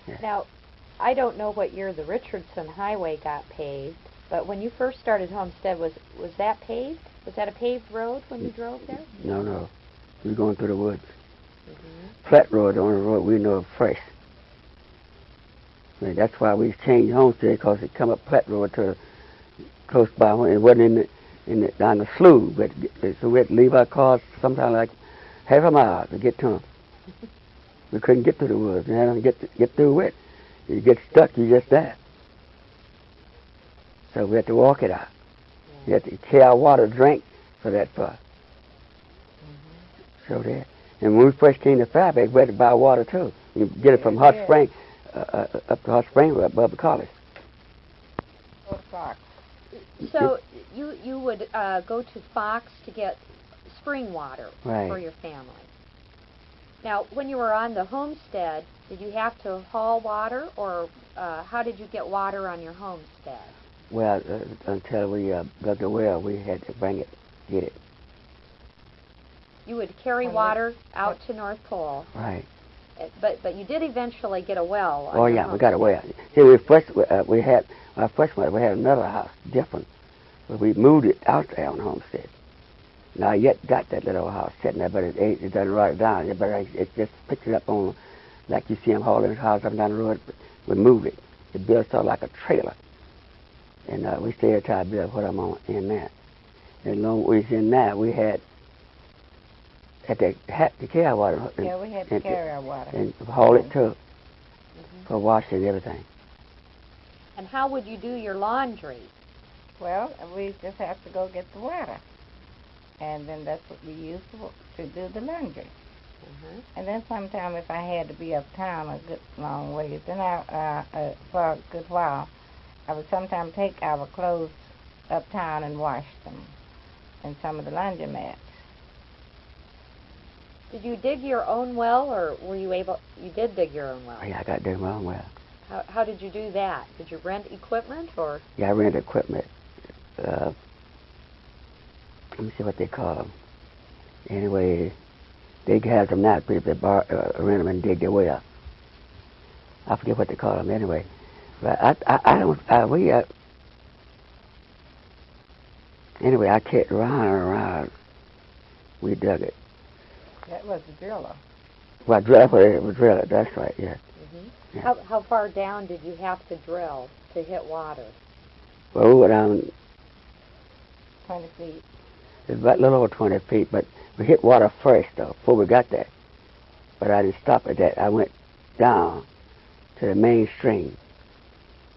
Yeah. Now, I don't know what year the Richardson Highway got paved, but when you first started Homestead, was that paved? Was that a paved road when you drove there? No, no. We were going through the woods. Mm-hmm. Flat road, the only road we know of fresh. And that's why we changed Homestead, because it come up flat road to close by. When it wasn't down the slough, but so we had to leave our cars sometimes like half a mile to get to them. We couldn't get to the woods. You had to get through it. You get stuck, you just die. So we had to walk it out. Yeah. You had to carry our water drink for that far. Mm-hmm. So there. And when we first came to Fairbanks, we had to buy water too. You get it from Hot Spring, up to Hot Spring, above the college. So you would go to Fox to get spring water for your family. Now, when you were on the homestead, did you have to haul water, or how did you get water on your homestead? Well, until we dug the well, we had to bring it, get it. You would carry water out to North Pole. Right. But you did eventually get a well. Oh yeah, we got a well. See, we had our first one. We had another house, different, but we moved it out there on Homestead. Now I yet got that little house sitting there, but it doesn't write it down. But it just picked it up on, like you see him hauling his house up and down the road. We moved it. It built sort of like a trailer, and we stayed trying to build what I'm on in there. And long as we was in there, we had to carry our water. Yeah, we had to carry our water. And haul it too, for washing and everything. And how would you do your laundry? Well, we just have to go get the water. And then that's what we used to do the laundry. And then sometime if I had to be uptown a good long ways, then for a good while, I would sometimes take our clothes uptown and wash them in some of the laundromats. Did you dig your own well, or were you able? You did dig your own well. Oh, yeah, I got to dig my own well. How did you do that? Did you rent equipment, or? Yeah, I rented equipment. Let me see what they call them. Anyway, they have them now. People that rent them and dig their well. I forget what they call them anyway. But anyway, I kept round and around. We dug it. That was the driller. Well, that's what it was driller. That's right. Yeah. Mm-hmm. Yeah. How far down did you have to drill to hit water? Well, we went down 20 feet. It's about a little over 20 feet, but we hit water first, though, before we got there. But I didn't stop at that. I went down to the main stream,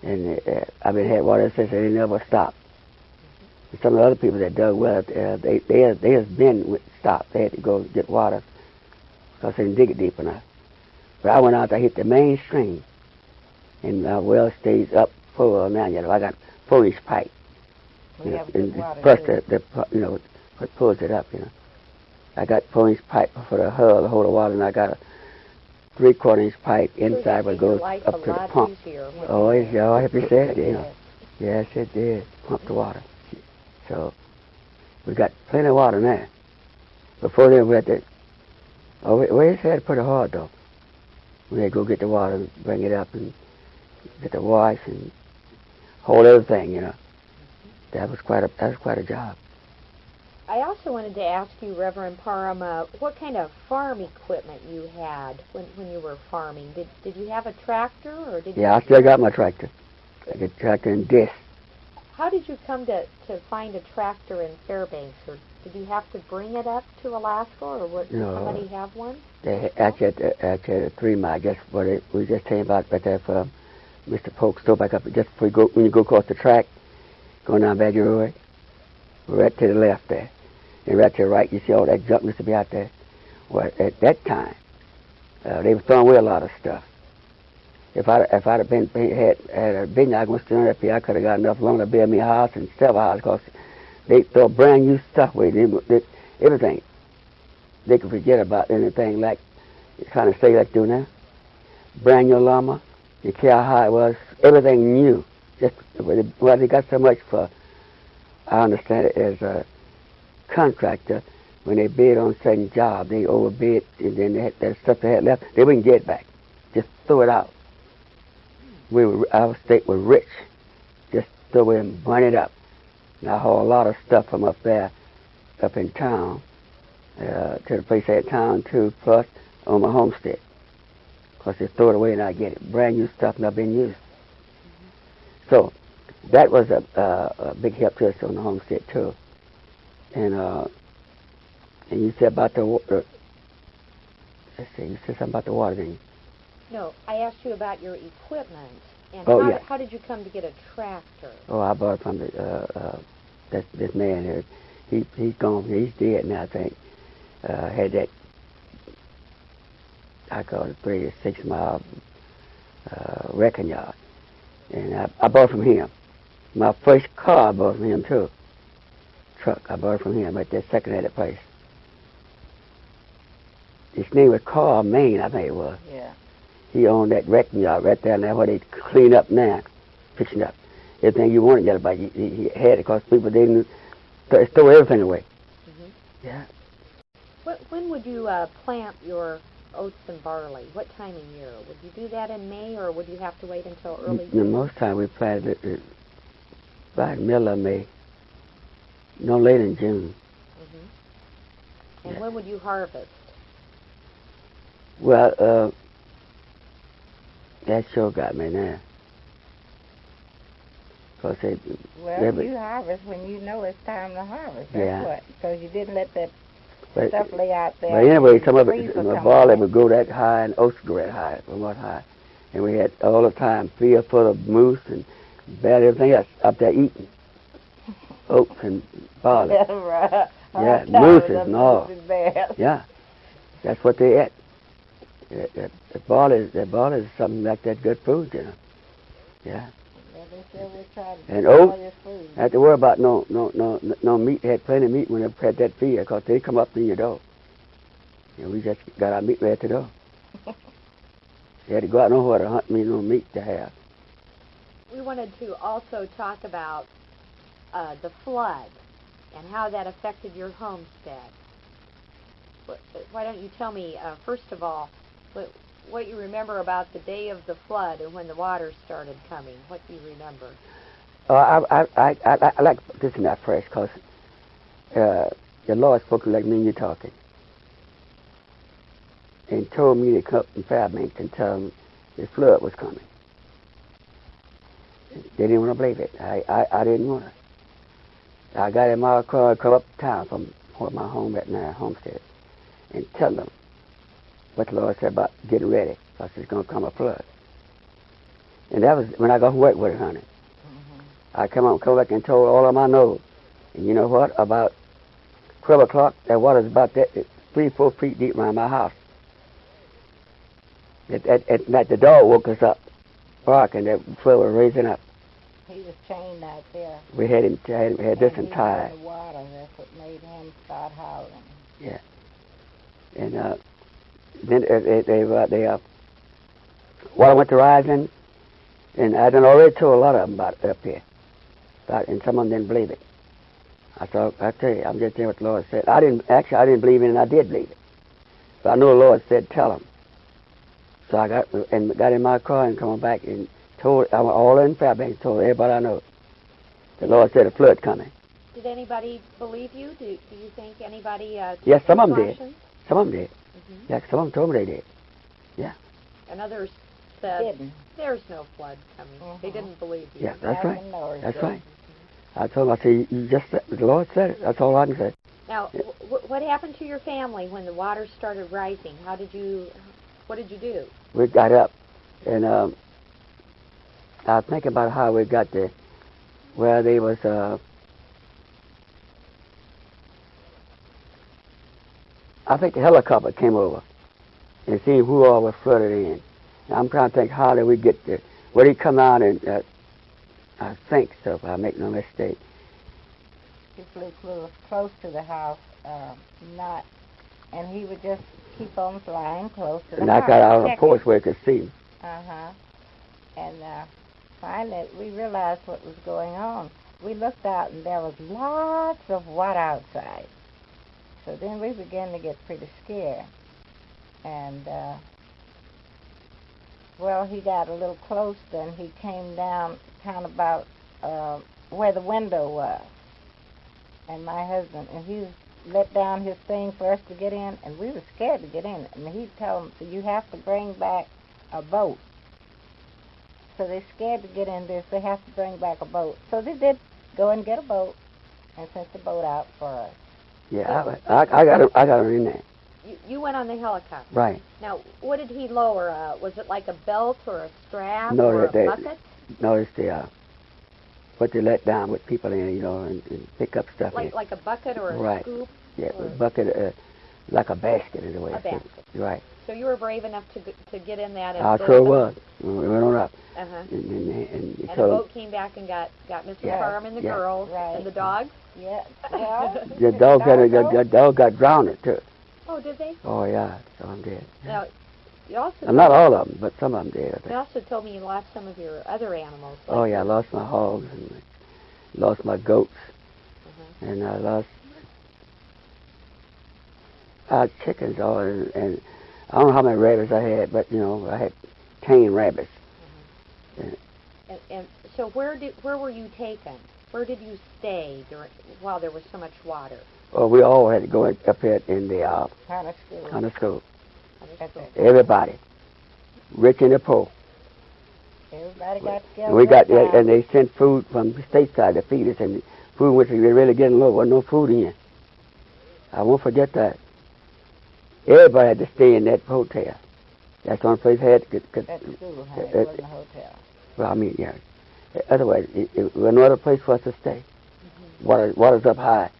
and I've been had water since, and they never stopped. And some of the other people that dug well, they has been stopped. They had to go get water because they didn't dig it deep enough. But I went out there, hit the main stream, and my well stays up full now. You know, I got 4-inch pipe. We have good water. First, what pulls it up, you know. I got 4-inch pipe for the hull to hold the water, and I got a 3/4-inch pipe inside where it goes up to the pump. Oh, I have to say it, you know. Yes, it did. Pump the water. So we got plenty of water now. Before then, we had to. Oh, we just had to put it hard though. We had to go get the water, and bring it up, and get the wash, and hold everything, you know. That was quite a job. I also wanted to ask you, Reverend Parham, what kind of farm equipment you had when you were farming. Did you have a tractor, or did you? Yeah, I still got my tractor. I got a tractor and disc. How did you come to find a tractor in Fairbanks, or did you have to bring it up to Alaska, or did somebody have one? They actually had a 3 mile. I guess we just came about right there for Mr. Polk store back up just before you go, when you go across the track, going down Baton Rouge, right to the left there. And right to the right, you see all that junk used to be out there. Well, at that time, they were throwing away a lot of stuff. If I'd have had a bin, I was still up here, I could have got enough longer to build me a house and sell a house, because they throw brand new stuff away. Everything. They could forget about anything like, kind of say like do now. Brand new llama, you care how it was, everything new. Just, well, they got so much for, I understand it as a contractor, when they bid on certain job, they overbid, and then they had, that stuff they had left, they wouldn't get it back. Just throw it out. our state was rich, just so we burn it up. And I hauled a lot of stuff from up there, up in town, to the place I had town too, plus on my homestead. Because they throw it away and I get it. Brand new stuff not been used. So that was a big help to us on the homestead too. And you said about the water. Let's see, you said something about the water, didn't you? No, I asked you about your equipment. And how did you come to get a tractor? Oh, I bought it from this man here. He's gone. He's dead now, I think. Had that, I call it 3 or 6 mile wrecking yard. And I bought it from him. My first car I bought from him too. Truck, I bought it from him at that second-hand place. His name was Carl Maine, I think it was. Yeah. He owned that wrecking yard right there, and that's where they clean up now, fixing up. Everything you wanted, everybody, he had it, because people didn't throw everything away. Mm-hmm. Yeah. When would you plant your oats and barley? What time of year? Would you do that in May, or would you have to wait until early June? Most time we planted it by the middle of May, no later than June. Mm-hmm. And when would you harvest? Well, that sure got me now. Well, you harvest when you know it's time to harvest. That's what. Because you didn't let that stuff lay out there. But anyway, some of it, the barley would go that high and oats would go that high, somewhat high. And we had all the time field full of moose and bear, everything else up there eating. Oats and barley. Right. Yeah, mooses and all. Yeah, that's what they ate. The barley is something like that good food, you know. Yeah. And oats, I had to worry about no meat. They had plenty of meat when they had that feed, because they come up to your door. And we just got our meat right at the door. You had to go out nowhere to hunt me no meat to have. We wanted to also talk about the flood and how that affected your homestead. Why don't you tell me, first of all, what you remember about the day of the flood and when the water started coming? What do you remember? I like this in that fresh, because the Lord spoke like me and you talking, and told me to come up in Fairbanks and tell them the flood was coming. They didn't want to believe it. I didn't want to. I got in my car and come up town from my home at my homestead and tell them what the Lord said about getting ready, because there's going to come a flood. And that was when I got to work with it, honey. Mm-hmm. I come back and told all of them I know. And you know what? About 12 o'clock, that water's about 3-4 feet deep around my house. At the dog woke us up, barking, that flood was raising up. He was chained out there. We had him this and tied. In the water, that's what made him start howling. Yeah. And then water went to rising, and I done already told a lot of them about it up here. And some of them didn't believe it. I tell you, I'm just telling what the Lord said. I didn't believe it, and I did believe it. But I know the Lord said, tell them. So I got in my car and come back and told, I went all in Fairbanks, told everybody I know. The Lord said a flood coming. Did anybody believe you? Do you think anybody yes, some of them did. Some of them did. Mm-hmm. Yeah, some of them told me they did. Yeah. And others said, there's no flood coming. Mm-hmm. They didn't believe you. Yeah, that's right. That's right. I told them, I said, you just said, the Lord said it. That's all I can say. Now, what happened to your family when the water started rising? What did you do? We got up, and I was thinking about how we got there, where they was, I think the helicopter came over and see who all was flooded in. Now, I'm trying to think, how did we get there? Where did he come out? And I think so, if I make no mistake. He flew close to the house, and he would just keep on flying close to the house. And I got out on the porch where he could see him. And finally, we realized what was going on. We looked out, and there was lots of water outside. So then we began to get pretty scared. And Well, he got a little close, then he came down kind of about where the window was. And my husband, and he let down his thing for us to get in, and we were scared to get in. And he told them, so you have to bring back a boat. So they're scared to get in this. They have to bring back a boat. So they did go and get a boat and sent the boat out for us. Yeah, I got her in there. You went on the helicopter. Right. Now, what did he lower? Was it like a belt or a strap no, or a bucket? No, it's the what they let down with people in, you know, and pick up stuff. Like a bucket or a right. scoop? Yeah, a bucket, like a basket in a way. A basket. Right. So you were brave enough to get in that. And I sure was. We went on up. Uh-huh. And the so boat came back and got Mr. Parham and the girls and the dogs? Yeah. Well, the dog got drowned, too. Oh, did they? Oh, yeah. Some of them did. Now, you also not all of them, but some of them did, I think. You also told me you lost some of your other animals. Oh, yeah. I lost my hogs and lost my goats. And I lost chickens, and I don't know how many rabbits I had, but, you know, I had 10 rabbits. And so where were you taken? Where did you stay while there was so much water? Well, we all had to go up here in the Hunter school. Everybody, rich and the poor. Everybody got together. And they sent food from the stateside to feed us, and food which we were really getting low. Wasn't no food in. I won't forget that. Everybody had to stay in that hotel. That's the only place I had to get. That school, it wasn't a hotel. Well, I mean, yeah. Otherwise, it was no other place for us to stay. Water's up high.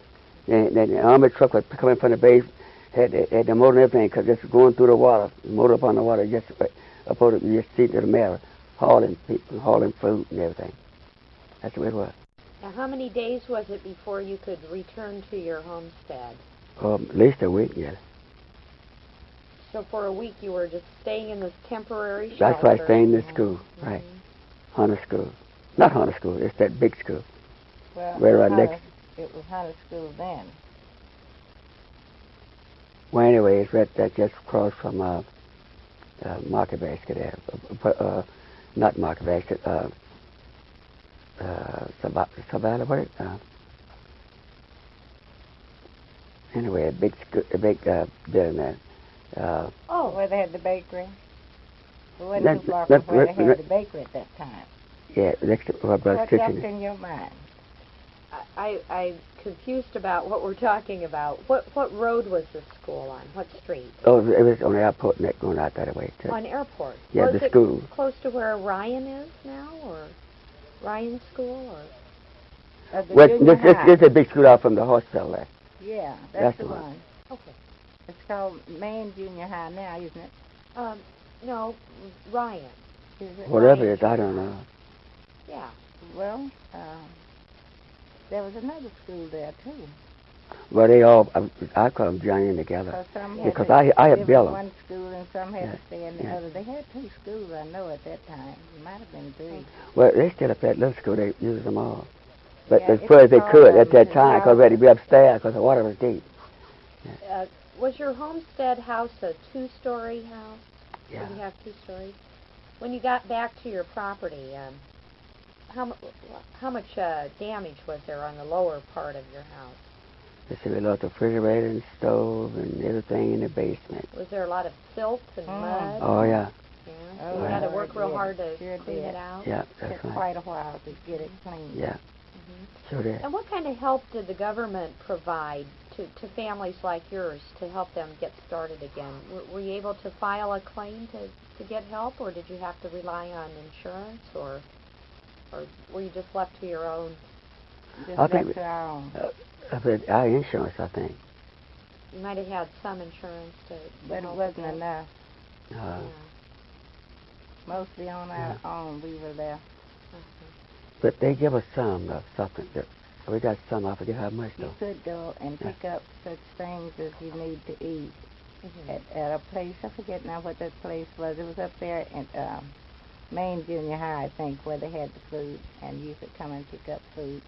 And the army truck was coming from the base, had the motor and everything, because just going through the water, motor up on the water, just up on the seat of the mail, hauling people, hauling food and everything. That's the way it was. Now, how many days was it before you could return to your homestead? At least a week, yeah. So for a week you were just staying in this temporary shelter? That's why I stayed in the school, right. Hunter school. Not Hunter school, it's that big school. Well, right next. It was Hunter school then. Well, anyway, it's right that just across from Market Basket there. Not Market Basket, Savannah, what? Anyway, a big building there. Where they had the bakery? It wasn't too far from where they had the bakery at that time. Yeah, next to our brother's kitchen. What's in your mind? I'm confused about what we're talking about. What road was this school on? What street? Oh, it was on the airport and going out that way, too. On airport? Yeah, the school. Close to where Ryan is now, or Ryan's school, or? Well, it's a big school out from the hospital there. Yeah, that's the one. Okay. It's called Main Junior High now, isn't it? No, Ryan. Whatever it is, I don't know. Yeah. Well, there was another school there, too. Well, they all, I call them joining together. Because I had built them. One school and some had to stay in the other. They had 2 schools, I know, at that time. It might have been 3. Well, they still up at little school. They used them all. But as far as they could at that time, because we had to be upstairs because the water was deep. Was your homestead house a 2-story house? Yeah. Did you have 2 stories? When you got back to your property, how much damage was there on the lower part of your house? We lost the refrigerator and stove and everything in the basement. Was there a lot of silt and mud? Oh, yeah. Yeah. So you had to work real hard to clean it out? Yeah, that's right. Quite a while to get it clean. Yeah. Sure did. And what kind of help did the government provide to families like yours to help them get started again? Were you able to file a claim to get help, or did you have to rely on insurance, or were you just left to your own? I think our insurance, I think. You might have had some insurance but it wasn't enough. Yeah. Mostly on our own, we were there. But they give us some something. We got some. I forget how much though. You could go and pick up such things as you need to eat at a place. I forget now what that place was. It was up there at Main Junior High, I think, where they had the food, and you could come and pick up food.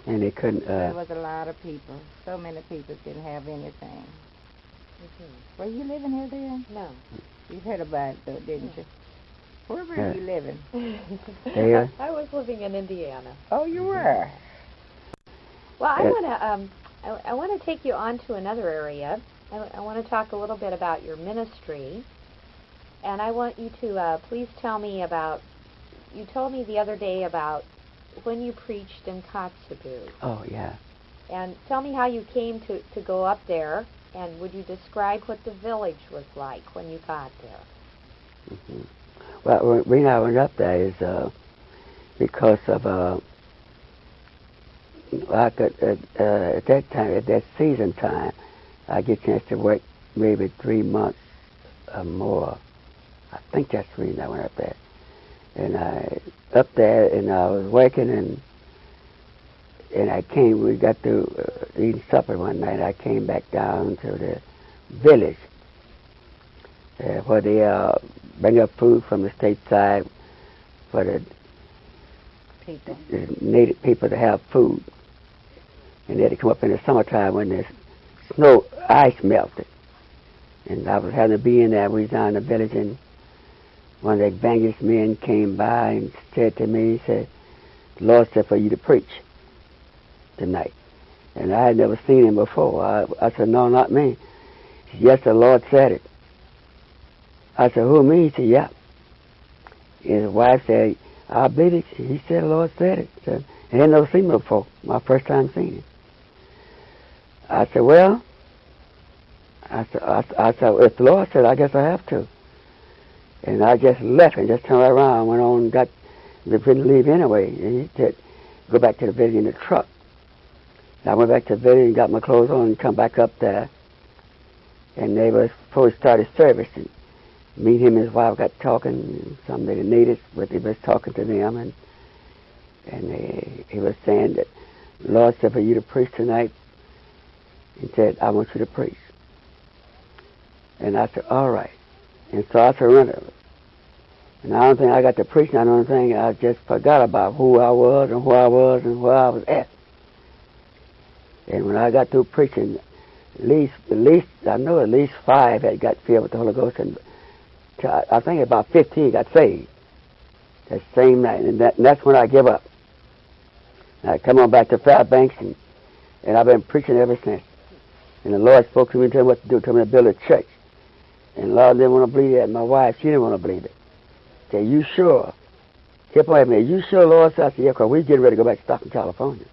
And they couldn't. There was a lot of people. So many people didn't have anything. Were you living here then? No. You heard about it, though, didn't you? Where were you living? There. I was living in Indiana. Oh, you were? Well, I want to take you on to another area. I want to talk a little bit about your ministry. And I want you to please tell me about, you told me the other day about when you preached in Kotzebue. Oh, yeah. And tell me how you came to go up there, and would you describe what the village was like when you got there? Mm-hmm. Well, the reason I went up there is because of, I could, at that time, at that season time, I get a chance to work maybe 3 months or more. I think that's the reason I went up there. And I up there, and I was working, and I came. We got to eating supper one night. I came back down to the village where they bring up food from the state side for the native people to have food. And they had to come up in the summertime when the ice melted. And I was having to be in there. We was down in the village, and one of the evangelist men came by and said to me, he said, the Lord said for you to preach tonight. And I had never seen him before. I said, no, not me. He said, yes, the Lord said it. I said, who, me? He said, yeah. His wife said, I believe it. He said, the Lord said it. So, he had never seen me before. My first time seeing him. I said, well, I said, if the Lord said, I guess I have to. And I just left and just turned right around, went on and got the to leave anyway. And he said, go back to the village in the truck. And I went back to the village and got my clothes on and come back up there. And they was before we started service. And me and him and his wife got talking. And some of the natives, but they was talking to them. And he was saying that the Lord said for you to preach tonight. He said, I want you to preach. And I said, all right. And so I surrendered. And I don't think I got to preach. I don't think I just forgot about who I was and where I was and where I was at. And when I got through preaching, at least I know at least 5 had got filled with the Holy Ghost, and I think about 15 got saved that same night. And that's when I give up. And I come on back to Fairbanks, and I've been preaching ever since. And the Lord spoke to me and told me what to do, told me to build a church. And the Lord didn't want to believe that. My wife, she didn't want to believe it. Said, you sure? Kept on asking me, you sure, Lord? So I said, yeah, because we're getting ready to go back to Stockton, California.